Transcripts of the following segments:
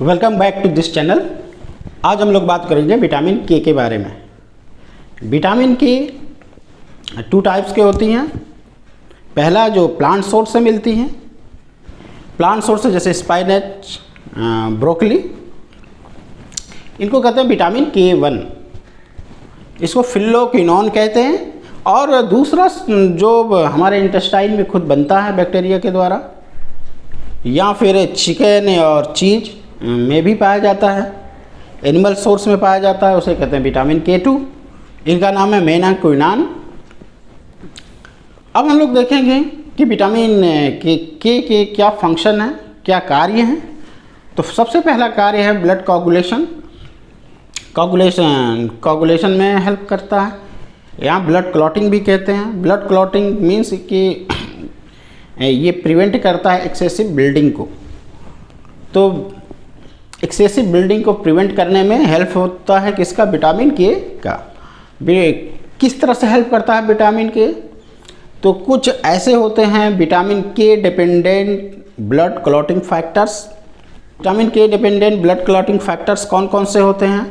Welcome back to this channel. आज हम लोग बात करेंगे विटामिन के बारे में। विटामिन के 2 टाइप्स के होती हैं। पहला जो प्लांट सोर्स से मिलती हैं, प्लांट सोर्स से जैसे स्पाइनच, ब्रोकली, इनको कहते हैं विटामिन K1। इसको फिल्लोक्विनोन कहते हैं। और दूसरा जो हमारे इंटेस्टाइन में खुद बनता है बैक्टीरिया के द्वारा, या फिर चिकन और चीज़ में भी पाया जाता है, एनिमल सोर्स में पाया जाता है, उसे कहते हैं विटामिन K2। इनका नाम है मेनाक्विनान। अब हम लोग देखेंगे कि विटामिन के क्या फंक्शन है, क्या कार्य हैं। तो सबसे पहला कार्य है ब्लड कोगुलेशन में हेल्प करता है। यहाँ ब्लड क्लॉटिंग भी कहते हैं। ब्लड क्लॉटिंग मीन्स कि ये प्रिवेंट करता है एक्सेसिव ब्लीडिंग को। तो एक्सेसिव ब्लीडिंग को प्रिवेंट करने में हेल्प होता है किसका? विटामिन के का। किस तरह से हेल्प करता है विटामिन के? तो कुछ ऐसे होते हैं vitamin K dependent blood clotting factors. Vitamin K dependent blood clotting factors कौन कौन से होते हैं?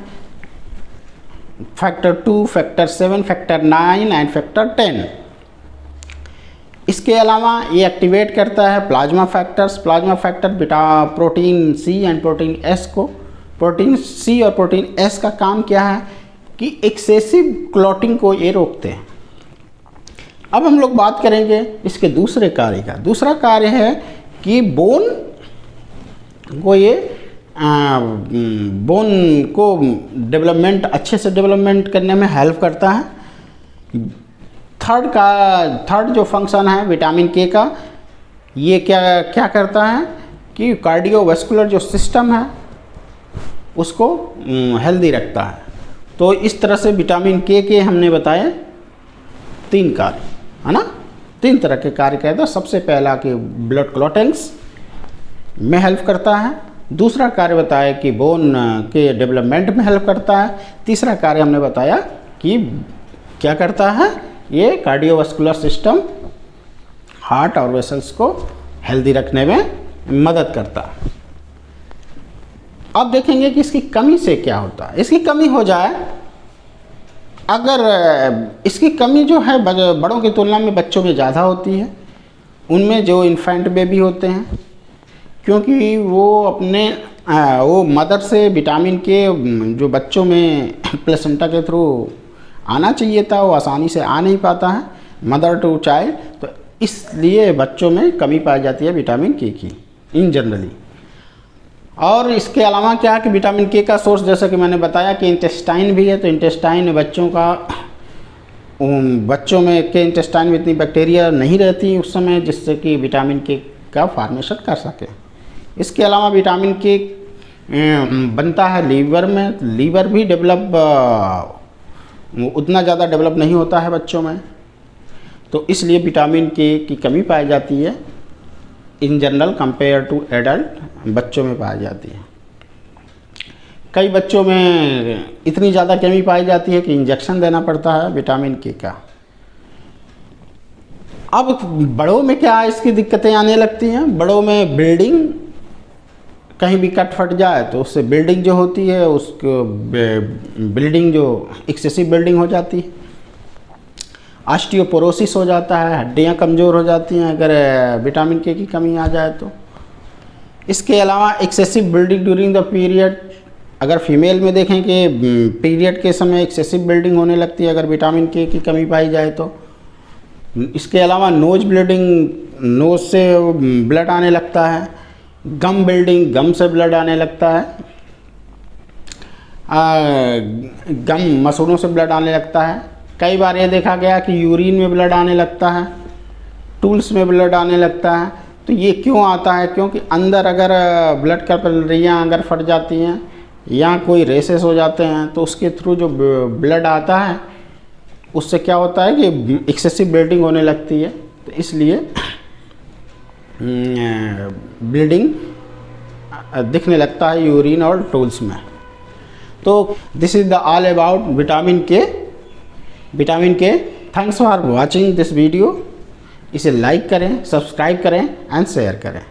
Factor 2, factor 7, factor 9 and factor 10। इसके अलावा ये एक्टिवेट करता है plasma factors. Plasma factor protein C and protein S को। प्रोटीन सी और प्रोटीन एस का काम क्या है कि एक्सेसिव क्लॉटिंग को ये रोकते हैं। अब हम लोग बात करेंगे इसके दूसरे कार्य का। दूसरा कार्य है कि बोन को डेवलपमेंट, अच्छे से डेवलपमेंट करने में हेल्प करता है। थर्ड जो फंक्शन है विटामिन के का, ये क्या करता है कि कार्डियोवास्कुलर जो सिस्टम है उसको हेल्दी रखता है। तो इस तरह से विटामिन के हमने बताए 3 कार्य, है ना। 3 तरह के कार्य कहते हैं। सबसे पहला कि ब्लड क्लॉटिंग्स में हेल्प करता है। दूसरा कार्य बताया कि बोन के डेवलपमेंट में हेल्प करता है। तीसरा कार्य हमने बताया कि क्या करता है, ये कार्डियोवास्कुलर सिस्टम, हार्ट और वेसल्स को हेल्दी रखने में मदद करता है। अब देखेंगे कि इसकी कमी से क्या होता है। इसकी कमी हो जाए, अगर इसकी कमी जो है बड़ों की तुलना में बच्चों में ज़्यादा होती है। उनमें जो इन्फेंट बेबी होते हैं, क्योंकि वो मदर से विटामिन के जो बच्चों में प्लेसेंटा के थ्रू आना चाहिए था, वो आसानी से आ नहीं पाता है, मदर टू चाइल्ड। तो इसलिए बच्चों में कमी पाई जाती है विटामिन के की इन जनरली। और इसके अलावा क्या है कि विटामिन के का सोर्स, जैसा कि मैंने बताया कि इंटेस्टाइन भी है। तो इंटेस्टाइन में बच्चों में के इंटेस्टाइन में इतनी बैक्टीरिया नहीं रहती उस समय, जिससे कि विटामिन के का फॉर्मेशन कर सके। इसके अलावा विटामिन के बनता है लीवर में। लीवर भी उतना ज़्यादा डेवलप नहीं होता है बच्चों में। तो इसलिए विटामिन के की कमी पाई जाती है in general compare to adult. बच्चों में पाई जाती है। कई बच्चों में इतनी ज़्यादा कमी पाई जाती है कि इंजेक्शन देना पड़ता है विटामिन के का। अब बड़ों में क्या इसकी दिक्कतें आने लगती हैं? बड़ों में बिल्डिंग, कहीं भी कट फट जाए तो उससे बिल्डिंग जो होती है, उसको बिल्डिंग जो एक्सेसिव बिल्डिंग हो जाती है। ऑस्टियोपोरोसिस हो जाता है, हड्डियां कमज़ोर हो जाती हैं अगर विटामिन के की कमी आ जाए तो। इसके अलावा excessive building during the period, अगर फीमेल में देखें कि पीरियड के समय एक्सेसिव बिल्डिंग होने लगती है अगर विटामिन के की कमी पाई जाए तो। इसके अलावा नोज ब्लीडिंग, नोज से ब्लड आने लगता है। गम बिल्डिंग, गम से ब्लड आने लगता है। गम मसूड़ों से ब्लड आने लगता है। कई बार ये देखा गया कि यूरिन में ब्लड आने लगता है, टूल्स में ब्लड आने लगता है। तो ये क्यों आता है? क्योंकि अंदर अगर ब्लड कैपिलरियाँ अगर फट जाती हैं या कोई रेसेस हो जाते हैं, तो उसके थ्रू जो ब्लड आता है उससे क्या होता है कि एक्सेसिव ब्लीडिंग होने लगती है। तो इसलिए ब्लीडिंग दिखने लगता है यूरिन और टूल्स में। तो this is the all about vitamin K. Thanks for watching this video. इसे लाइक करें, सब्सक्राइब करें एंड शेयर करें।